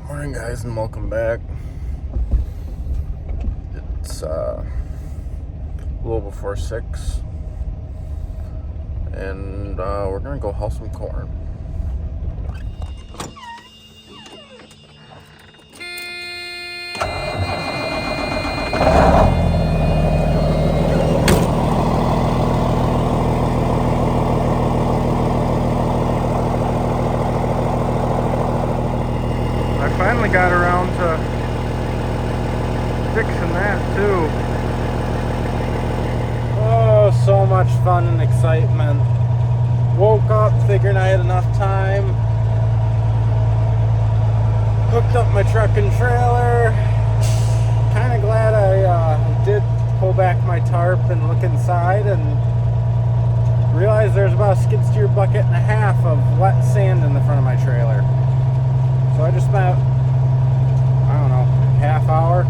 Morning, guys, and welcome back. It's a little before 6, and we're gonna go haul some corn. I finally got around to fixing that too. Oh, so much fun and excitement. Woke up figuring I had enough time. Hooked up my truck and trailer. Kind of glad I did pull back my tarp and look inside and realized there's about a skid steer bucket and a half of wet sand in the front of my trailer. So I just spent, I don't know, half hour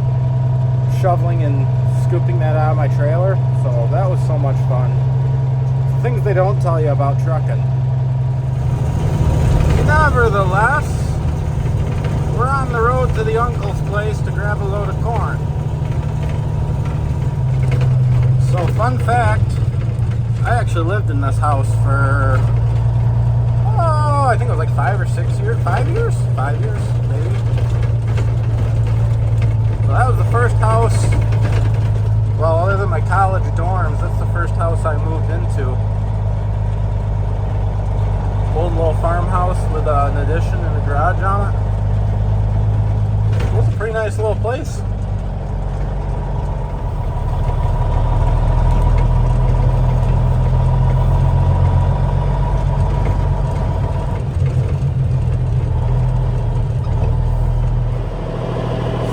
shoveling and scooping that out of my trailer. So that was so much fun. Things they don't tell you about trucking. Nevertheless, we're on the road to the uncle's place to grab a load of corn. So fun fact, I actually lived in this house for, I think it was like 5 or 6 years. 5 years? 5 years, maybe. So that was the first house, well, other than my college dorms, that's the first house I moved into. Old little farmhouse with an addition and a garage on it. It was a pretty nice little place.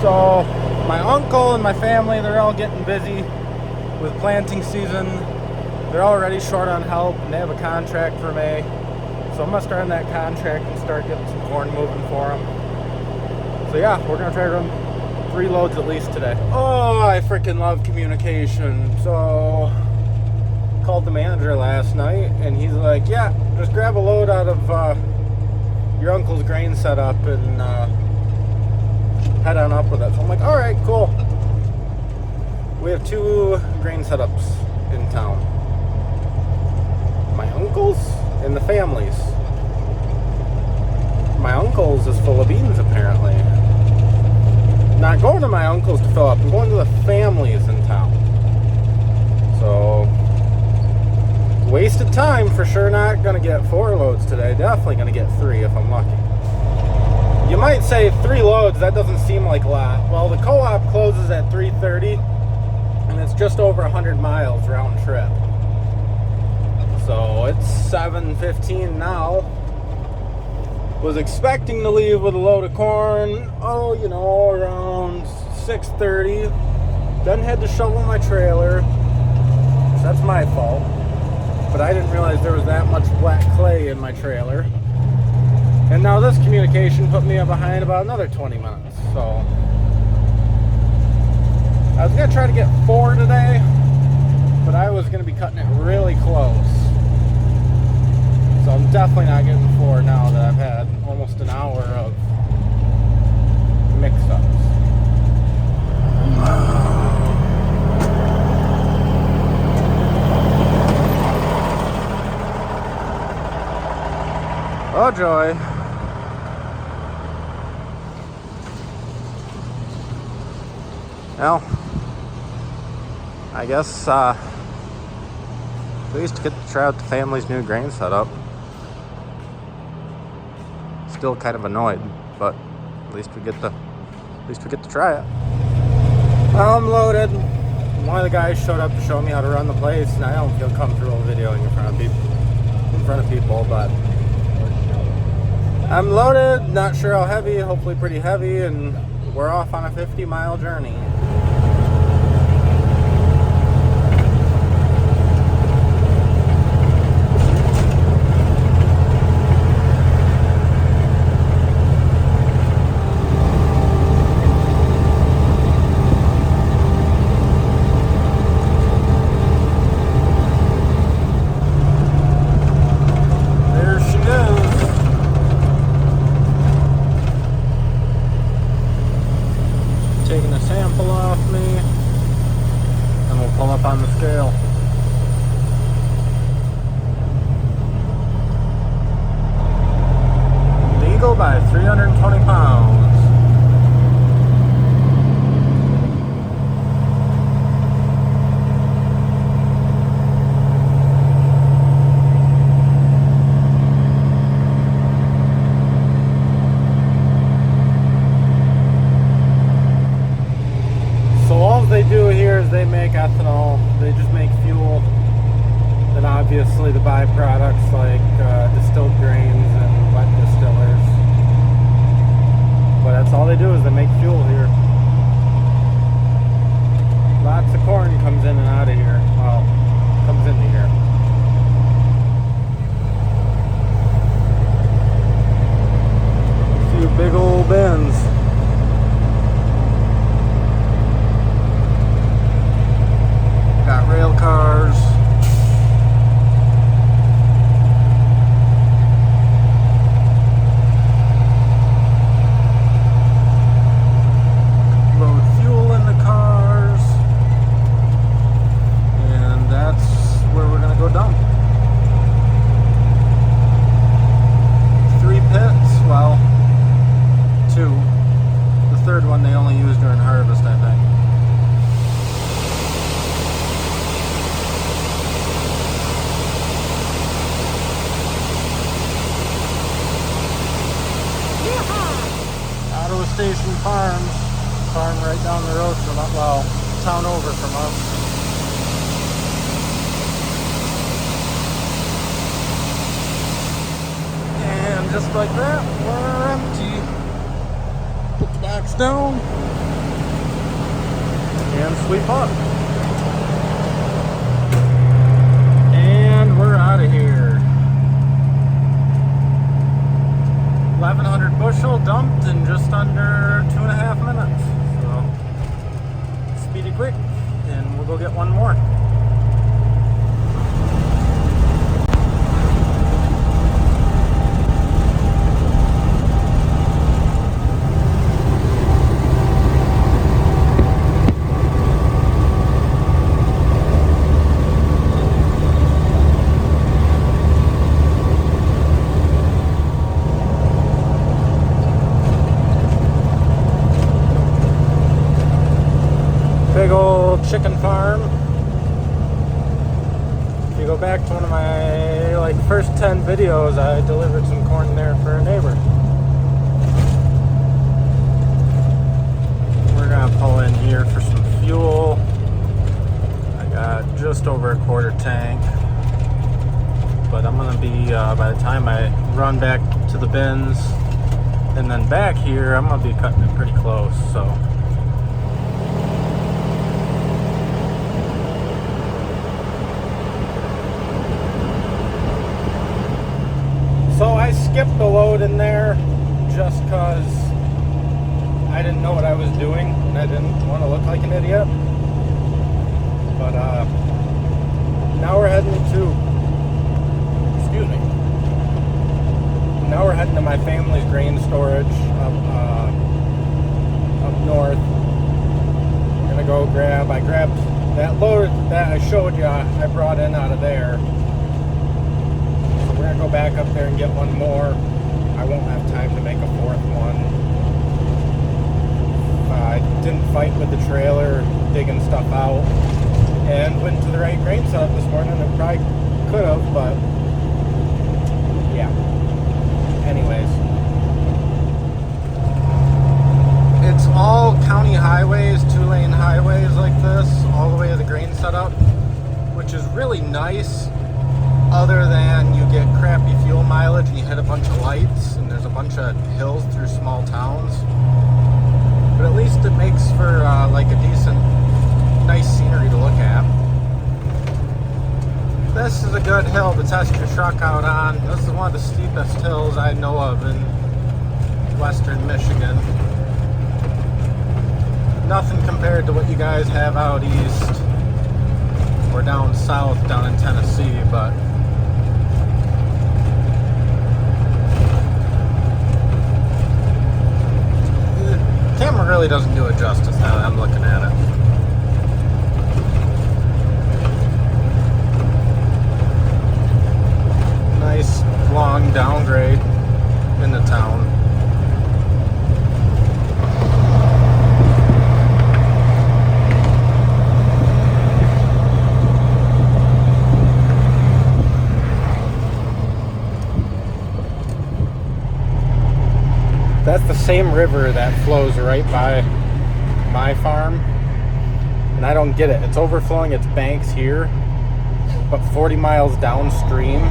So my uncle and my family, they're all getting busy with planting season. They're already short on help and they have a contract for May. So I'm gonna start on that contract and start getting some corn moving for them. So yeah, we're gonna try to run 3 loads at least today. Oh, I freaking love communication. So called the manager last night and he's like, yeah, just grab a load out of your uncle's grain setup and head on up with it. So I'm like, all right, cool. We have 2 grain setups in town. My uncle's and the family's. My uncle's is full of beans, apparently. I'm not going to my uncle's to fill up. I'm going to the family's in town. So, wasted time for sure. Not going to get 4 loads today. Definitely going to get 3 if I'm lucky. You might say 3 loads, that doesn't seem like a lot. Well, the co-op closes at 3:30, and it's just over 100 miles round trip. So it's 7:15 now. Was expecting to leave with a load of corn, around 6:30. Then had to shovel my trailer, so that's my fault. But I didn't realize there was that much black clay in my trailer. And now this communication put me behind about another 20 minutes. So I was gonna try to get 4 today, but I was gonna be cutting it really close. So I'm definitely not getting 4 now that I've had almost an hour of mix-ups. Oh joy. Well, I guess at least to get to try out the family's new grain setup. Still kind of annoyed, but at least we get to try it. Well, I'm loaded. One of the guys showed up to show me how to run the place, and I don't feel comfortable videoing in front of people, but I'm loaded. Not sure how heavy. Hopefully pretty heavy, and we're off on a 50-mile journey. by 320 pounds. So all they do here is they make ethanol. They just make fuel. And obviously the byproducts like distilled grains and wet distillers. But that's all they do is they make fuel here. Lots of corn comes in and out of here. Well, comes into here. A few big old bins. Got rail cars. Station Farms, farm right down the road from us, well, town over from us. And just like that, we're empty. Put the box down and sweep up. And we're out of here. 1,100 bushel dumped in just under 2.5 minutes. So, speedy quick, and we'll go get one more. Big old chicken farm. If you go back to one of my first 10 videos, I delivered some corn there for a neighbor. We're gonna pull in here for some fuel. I got just over a quarter tank, but I'm gonna be by the time I run back to the bins and then back here, I'm gonna be cutting it pretty close. So I skipped the load in there just because I didn't know what I was doing and I didn't want to look like an idiot. But now we're heading to, now we're heading to my family's grain storage up north. I'm gonna go I grabbed that load that I showed you I brought in out of there. We're gonna go back up there and get one more. I won't have time to make a fourth one. I didn't fight with the trailer, digging stuff out, and went to the right grain setup this morning. I probably could have, but yeah. Anyways, it's all county highways, 2-lane highways like this, all the way to the grain setup, which is really nice. Other than you get crappy fuel mileage and you hit a bunch of lights and there's a bunch of hills through small towns. But at least it makes for a decent, nice scenery to look at. This is a good hill to test your truck out on. This is one of the steepest hills I know of in western Michigan. Nothing compared to what you guys have out east or down south, down in Tennessee, but camera really doesn't do it justice now that I'm looking at it. Nice long downgrade in the town. That's the same river that flows right by my farm. And I don't get it. It's overflowing its banks here, but 40 miles downstream,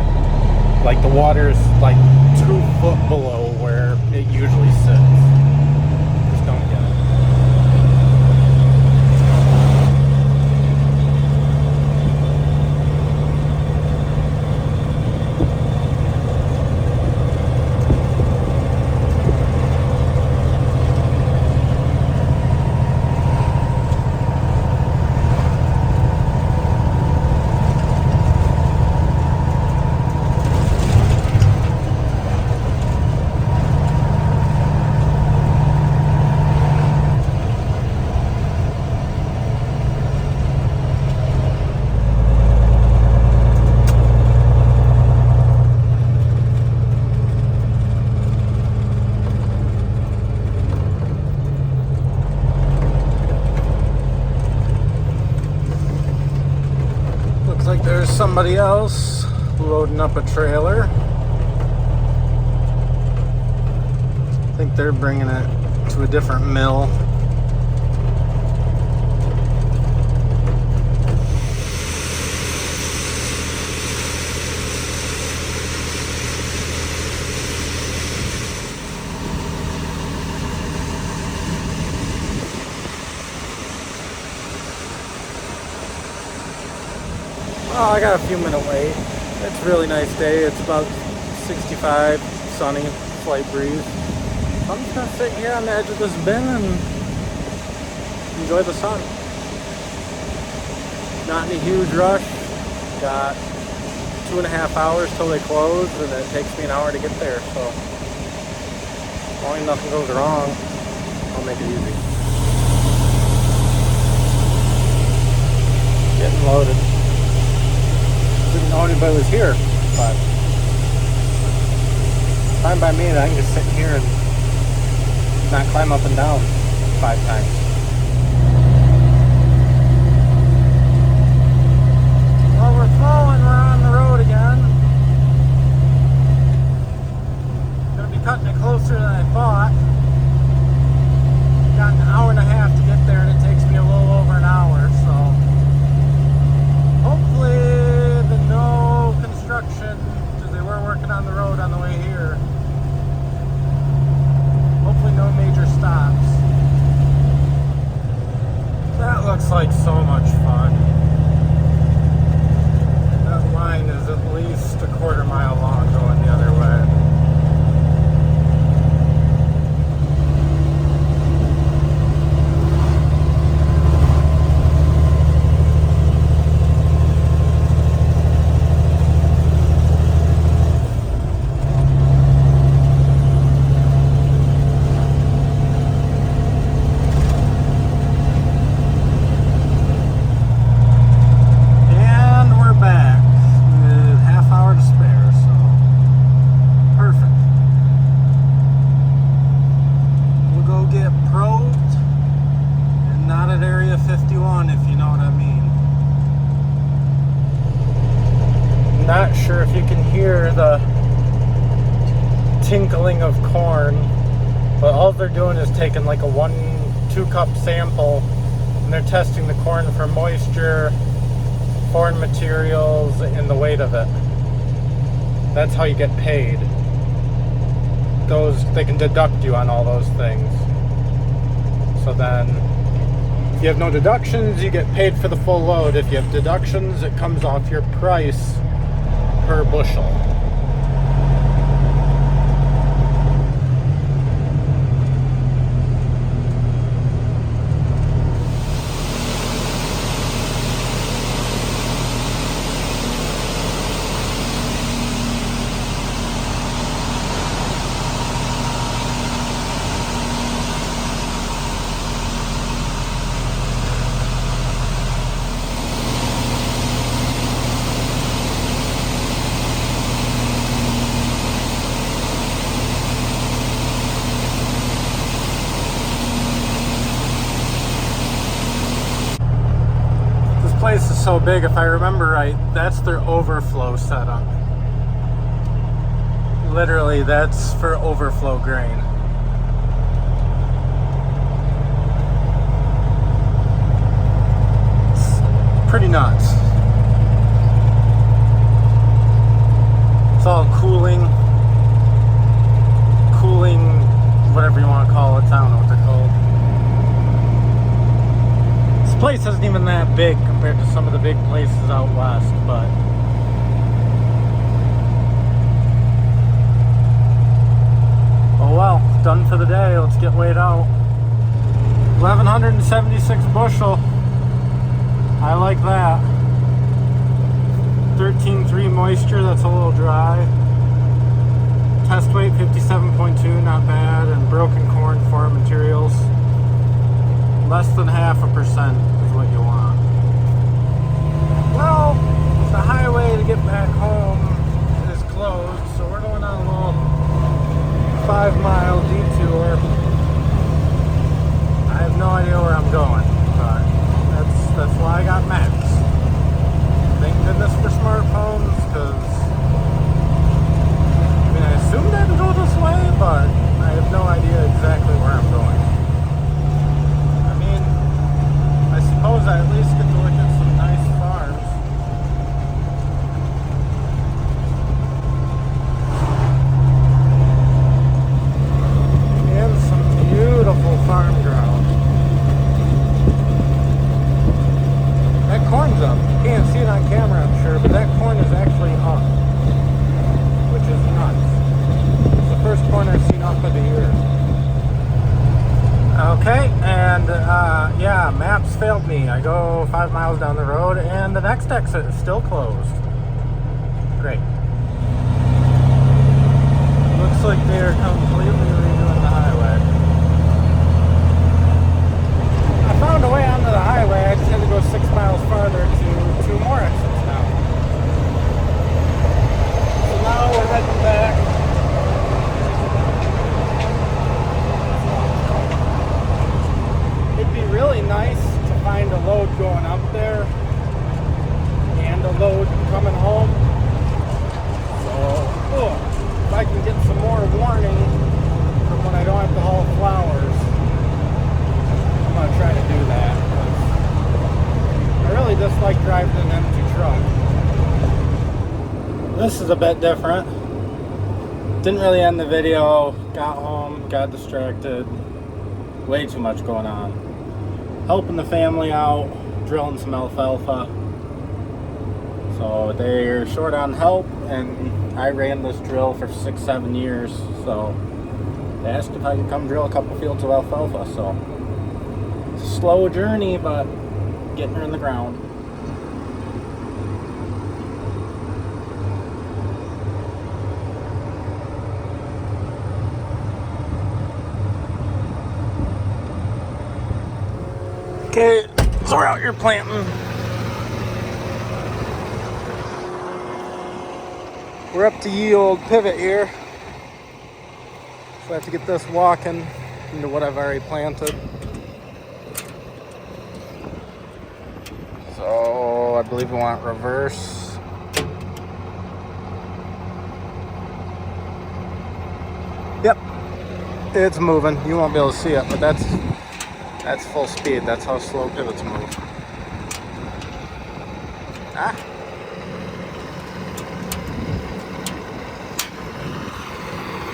like the water's like 2 foot below where it usually sits. Just don't get it. Like there's somebody else loading up a trailer. I think they're bringing it to a different mill. Oh, I got a few minute wait. It's a really nice day. It's about 65, sunny, slight breeze. So I'm just gonna sit here on the edge of this bin and enjoy the sun. Not in a huge rush. Got 2.5 hours till they close, and it takes me an hour to get there. So as long as nothing goes wrong, I'll make it easy. Getting loaded. Didn't know anybody was here, but fine by me that I can just sit here and not climb up and down 5 times. Well, we're flowing, we're on the road again. Gonna be cutting it closer than I thought. Got an hour and a half to get there, and it takes me a little over an hour, so hopefully no construction, because they were working on the road on the way here. Hopefully no major stops. That looks like so much fun. That line is at least a 1/4 mile long going the other way. Not sure if you can hear the tinkling of corn, but all they're doing is taking like a 1-2 cup sample, and they're testing the corn for moisture, foreign materials, and the weight of it. That's how you get paid. They can deduct you on all those things. So then if you have no deductions, you get paid for the full load. If you have deductions, it comes off your price per bushel. Place is so big, if I remember right, that's their overflow setup. Literally, that's for overflow grain. pretty nuts. It's all cooling, whatever you want to call it. I don't know what they're called. This place isn't even that big compared to some of the big places out west, but oh well, done for the day. Let's get weighed out. 1,176 bushel. I like that. 13.3 moisture, that's a little dry. Test weight 57.2, not bad. And broken corn farm materials, less than 0.5% is what you want. Well, the highway to get back home is closed, so we're going on a little 5-mile detour. I have no idea where I'm going, but that's why I got maps. Thank goodness for smartphones, because I mean, I assumed I'd go this way, but I have no idea exactly where I'm going. I mean, I suppose I at least get to look at some nice farms. And some beautiful farm ground. That corn's up. You can't see it on camera, I'm sure, but that corn is actually up, which is nuts. It's the first corn I've seen up of the year. Okay, and yeah, maps failed me. I go 5 miles down the road, and the next exit is still closed. Great. Looks like they are completely redoing the highway. I found a way onto the highway. I just had to go 6 miles farther to 2 more exits now. So now we're heading back. It'd be really nice to find a load going up there and a load coming home. So, if I can get some more warning from when I don't have to haul flowers, I'm going to try to do that. I really just like driving an empty truck. This is a bit different. Didn't really end the video. Got home, got distracted. Way too much going on. Helping the family out, drilling some alfalfa. So they're short on help, and I ran this drill for 6-7 years. So they asked if I could come drill a couple fields of alfalfa. So it's a slow journey, but getting her in the ground. Okay, so we're out here planting. We're up to ye old pivot here. So I have to get this walking into what I've already planted. So I believe we want reverse. Yep, it's moving. You won't be able to see it, but that's full speed. That's how slow pivots move.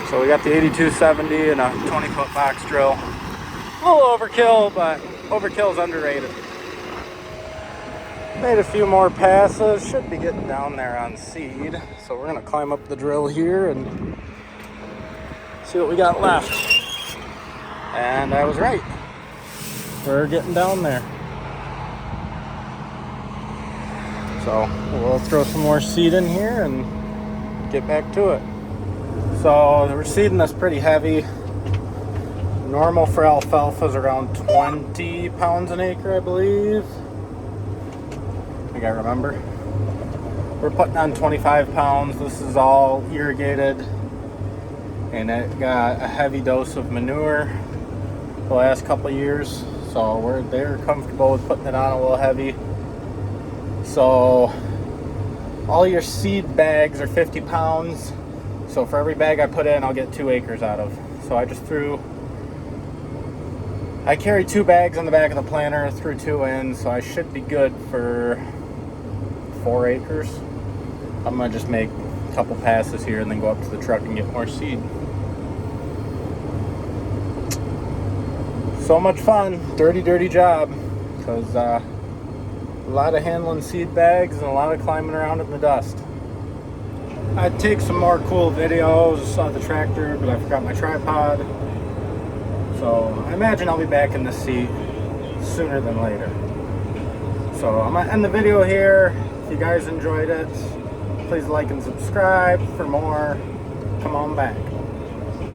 So we got the 8270 and a 20-foot box drill. A little overkill, but overkill is underrated. Made a few more passes. Should be getting down there on seed. So we're gonna climb up the drill here and see what we got left. And I was right. We're getting down there. So we'll throw some more seed in here and get back to it. So we're seeding this pretty heavy. Normal for alfalfa is around 20 pounds an acre, I believe. I think I remember. We're putting on 25 pounds. This is all irrigated, and it got a heavy dose of manure the last couple of years. So they're comfortable with putting it on a little heavy. So all your seed bags are 50 pounds. So for every bag I put in, I'll get 2 acres out of. So I just threw I carry 2 bags on the back of the planter, threw 2 in, so I should be good for 4 acres. I'm gonna just make a couple passes here and then go up to the truck and get more seed. So much fun, dirty job, because a lot of handling seed bags and a lot of climbing around in the dust. I'd take some more cool videos of the tractor, but I forgot my tripod. So I imagine I'll be back in the seat sooner than later. So I'm gonna end the video here. If you guys enjoyed it, please like and subscribe for more. Come on back.